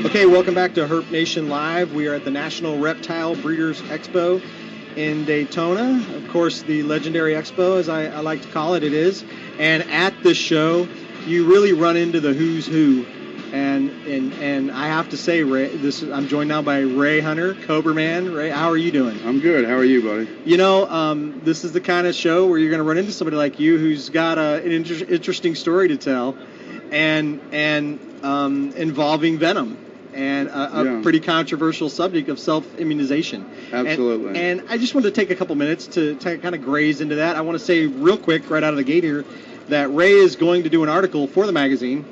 Okay, welcome back to Herp Nation Live. We are at the National Reptile Breeders Expo in Daytona. Of course, the legendary expo, as I like to call it, it is. And at this show, you really run into the who's who. And I have to say, Ray, I'm joined now by Ray Hunter, Cobraman. Ray, how are you doing? I'm good. How are you, buddy? You know, this is the kind of show where you're going to run into somebody like you who's got an interesting story to tell, and involving Venom. And a pretty controversial subject of self-immunization. Absolutely. And I just wanted to take a couple minutes to kind of graze into that. I want to say real quick, right out of the gate here, that Ray is going to do an article for the magazine.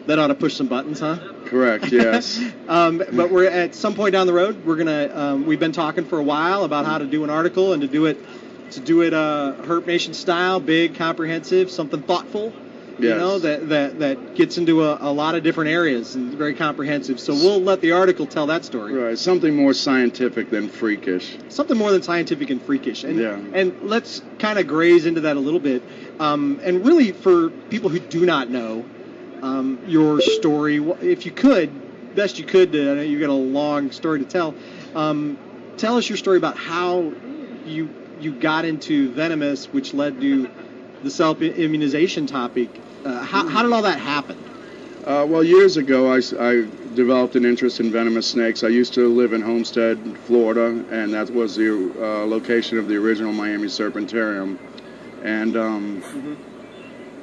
That ought to push some buttons, huh? Correct, yes. But we're at some point down the road, we're gonna. We've been talking for a while about how to do an article and to do it Herp Nation style, big, comprehensive, something thoughtful. Yes. You know, that gets into a lot of different areas and very comprehensive. So we'll let the article tell that story. Right, something more scientific than freakish. Something more than scientific and freakish. And let's kind of graze into that a little bit. And really, for people who do not know your story, if you could, best you could, I know you've got a long story to tell. Tell us your story about how you got into venomous, which led to the self-immunization topic. How did all that happen? Well, years ago, I developed an interest in venomous snakes. I used to live in Homestead, Florida, and that was the location of the original Miami Serpentarium. And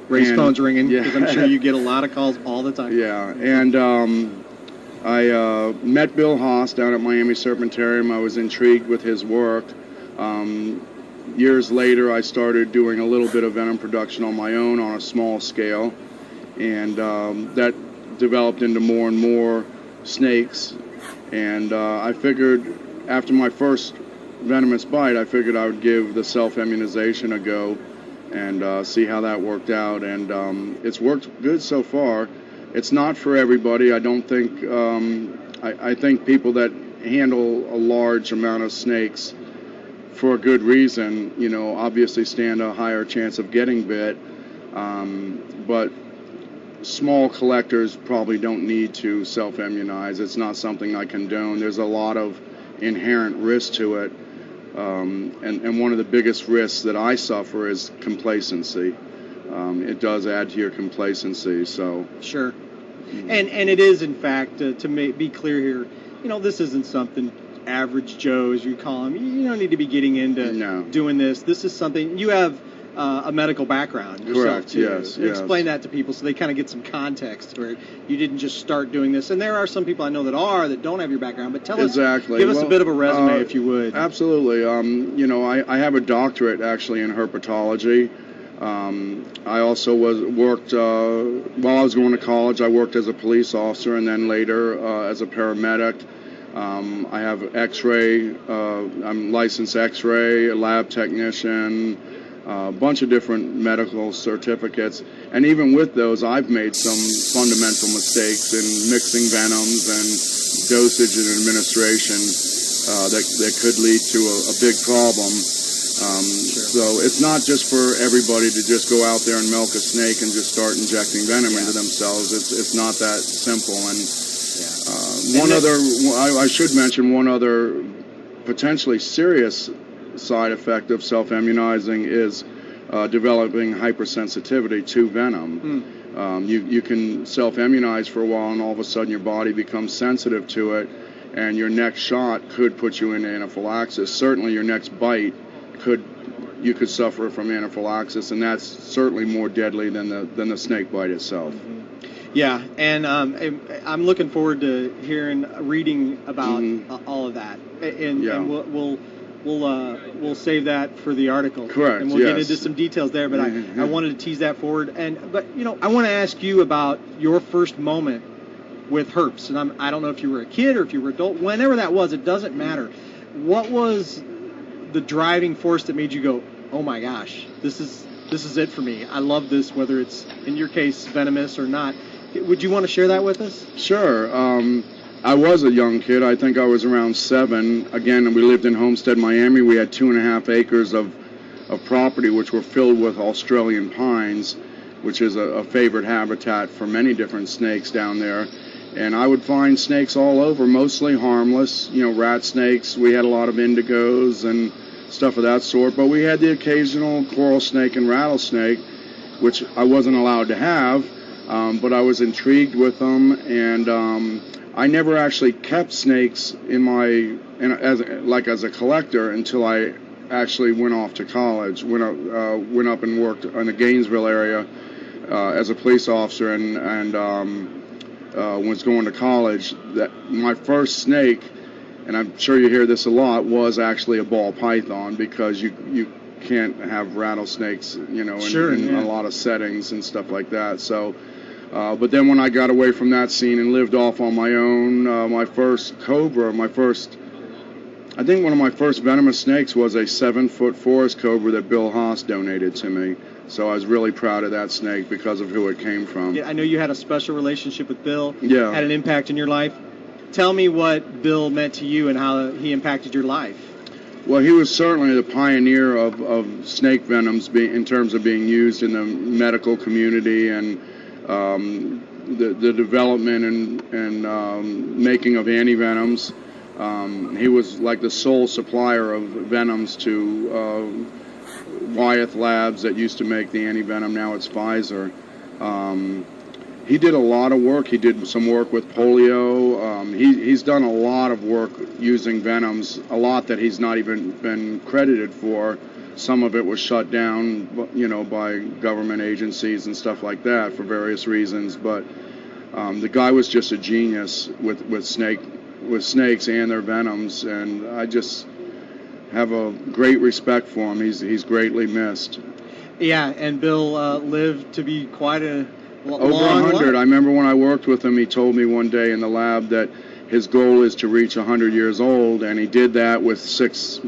Ray's phone's ringing, because I'm sure you get a lot of calls all the time. Yeah, and I met Bill Haas down at Miami Serpentarium. I was intrigued with his work. Years later, I started doing a little bit of venom production on my own on a small scale, and that developed into more and more snakes. And I figured, after my first venomous bite, I figured I would give the self-immunization a go and see how that worked out. And it's worked good so far. It's not for everybody. I don't think, I think people that handle a large amount of snakes for a good reason, you know, obviously stand a higher chance of getting bit. But small collectors probably don't need to self-immunize. It's not something I condone. There's a lot of inherent risk to it. And one of the biggest risks that I suffer is complacency. It does add to your complacency. So sure. And it is, in fact, to be clear here, you know, this isn't something average Joe, as you call them. You don't need to be getting into doing this. This is something you have a medical background yourself. Correct. Too. Yes. Explain that to people so they kind of get some context where you didn't just start doing this. And there are some people I know that don't have your background. But tell us, give us a bit of a resume if you would. Absolutely. You know, I have a doctorate actually in herpetology. I also worked while I was going to college. I worked as a police officer and then later as a paramedic. I have X-ray. I'm licensed X-ray, a lab technician, a bunch of different medical certificates. And even with those, I've made some fundamental mistakes in mixing venoms and dosage and administration that could lead to a big problem. So it's not just for everybody to just go out there and milk a snake and just start injecting venom into themselves. It's not that simple. And I should mention one other potentially serious side effect of self-immunizing is developing hypersensitivity to venom. You can self-immunize for a while and all of a sudden your body becomes sensitive to it, and your next shot could put you into anaphylaxis. Certainly your next bite you could suffer from anaphylaxis, and that's certainly more deadly than the snake bite itself. Yeah, and I'm looking forward to reading about all of that, and we'll save that for the article. Correct. And we'll get into some details there, but I wanted to tease that forward. But you know, I want to ask you about your first moment with herps, and I don't know if you were a kid or if you were adult. Whenever that was, it doesn't matter. What was the driving force that made you go, oh my gosh, this is it for me. I love this, whether it's in your case venomous or not. Would you want to share that with us? Sure. I was a young kid. I think I was around 7. Again, we lived in Homestead, Miami. We had 2.5 acres of of property, which were filled with Australian pines, which is a favorite habitat for many different snakes down there. And I would find snakes all over, mostly harmless, rat snakes. We had a lot of indigos and stuff of that sort, but we had the occasional coral snake and rattlesnake, which I wasn't allowed to have, but I was intrigued with them, and I never actually kept snakes as a collector until I actually went off to college. Went up and worked in the Gainesville area as a police officer, and was going to college. That my first snake, and I'm sure you hear this a lot, was actually a ball python, because you can't have rattlesnakes, in a lot of settings and stuff like that. So, but then when I got away from that scene and lived off on my own, my first cobra, I think one of my first venomous snakes was a 7-foot forest cobra that Bill Haas donated to me. So I was really proud of that snake because of who it came from. Yeah, I know you had a special relationship with Bill. Yeah. Had an impact in your life. Tell me what Bill meant to you and how he impacted your life. Well, he was certainly the pioneer of snake venoms in terms of being used in the medical community, and the development and making of antivenoms. He was like the sole supplier of venoms to Wyeth Labs that used to make the antivenom. Now it's Pfizer. He did a lot of work. He did some work with polio. He's done a lot of work using venoms, a lot that he's not even been credited for. Some of it was shut down, by government agencies and stuff like that for various reasons. But the guy was just a genius with snakes and their venoms, and I just have a great respect for him. He's greatly missed. Yeah, and Bill lived to be quite a over 100. I remember when I worked with him, he told me one day in the lab that his goal is to reach 100 years old, and he did that with 6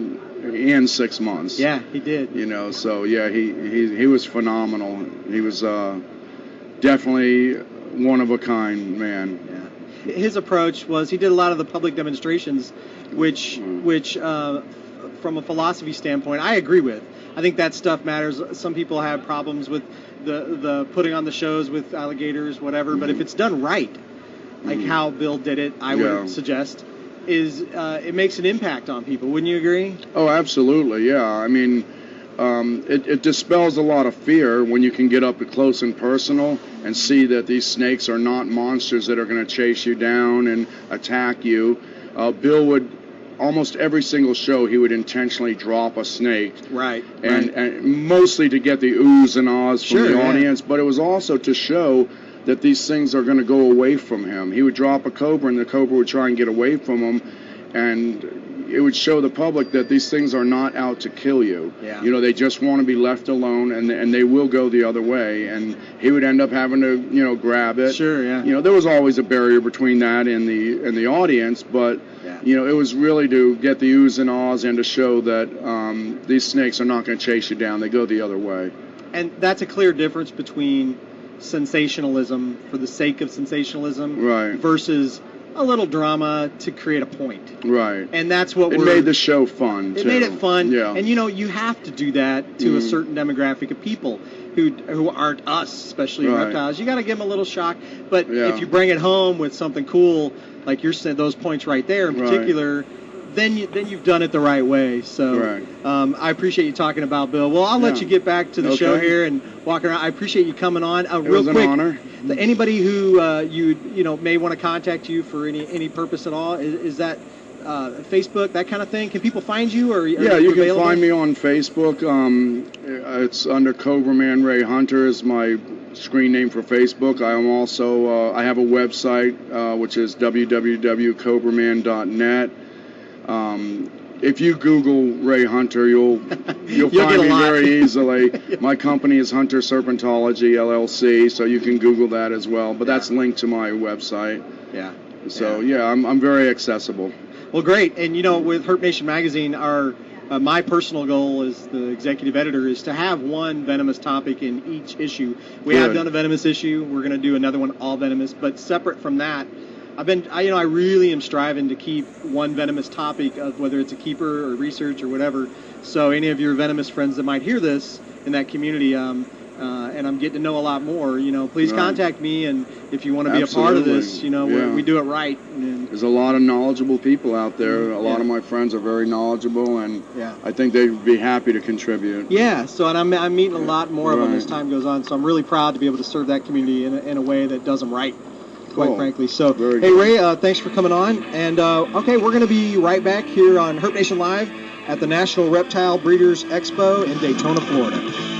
months. Yeah, he did. So yeah, he was phenomenal. He was definitely one of a kind man. Yeah. His approach was he did a lot of the public demonstrations, which from a philosophy standpoint, I agree with. I think that stuff matters. Some people have problems with the putting on the shows with alligators, whatever. But if it's done right, like how Bill did it, I would suggest, it makes an impact on people. Wouldn't you agree? Oh, absolutely. Yeah. I mean, it dispels a lot of fear when you can get up close and personal and see that these snakes are not monsters that are going to chase you down and attack you. Bill would, almost every single show, he would intentionally drop a snake. Right. And mostly to get the oohs and ahs from the audience, but it was also to show that these things are going to go away from him. He would drop a cobra, and the cobra would try and get away from him, and it would show the public that these things are not out to kill you. Yeah. They just want to be left alone, and they will go the other way. And he would end up having to, grab it. Sure, yeah. There was always a barrier between that and the audience, but it was really to get the oohs and ahs and to show that these snakes are not going to chase you down. They go the other way. And that's a clear difference between sensationalism for the sake of sensationalism, right, versus a little drama to create a point. Right. And that's what it made the show fun, It too. made it fun. Yeah. And, you have to do that to a certain demographic of people who aren't us, especially reptiles. You got to give them a little shock. But if you bring it home with something cool, like you're saying, those points right there in particular, then you've done it the right way. So I appreciate you talking about Bill. Well, I'll let you get back to the show here and walk around. I appreciate you coming on. Real quick, an honor. Anybody who you may want to contact you for any purpose at all, is that Facebook, that kind of thing? Can people find you? Or you can find me on Facebook. It's under Cobraman Ray Hunter is my screen name for Facebook. I am also I have a website which is www.cobraman.net. If you Google Ray Hunter, you'll find me very easily. My company is Hunter Serpentology LLC, so you can Google that as well. But that's linked to my website. Yeah. So I'm very accessible. Well, great. And with Herp Nation Magazine, my personal goal as the executive editor is to have one venomous topic in each issue. We have done a venomous issue. We're going to do another one all venomous. But separate from that, I really am striving to keep one venomous topic of whether it's a keeper or research or whatever. So any of your venomous friends that might hear this in that community, and I'm getting to know a lot more, please contact me. And if you want to be a part of this, we do it right. And there's a lot of knowledgeable people out there. A lot of my friends are very knowledgeable, and I think they'd be happy to contribute. Yeah, so and I'm meeting a lot more of them as time goes on. So I'm really proud to be able to serve that community in a way that does them right, quite frankly. So, hey, Ray, thanks for coming on. And, okay, we're going to be right back here on Herp Nation Live at the National Reptile Breeders Expo in Daytona, Florida.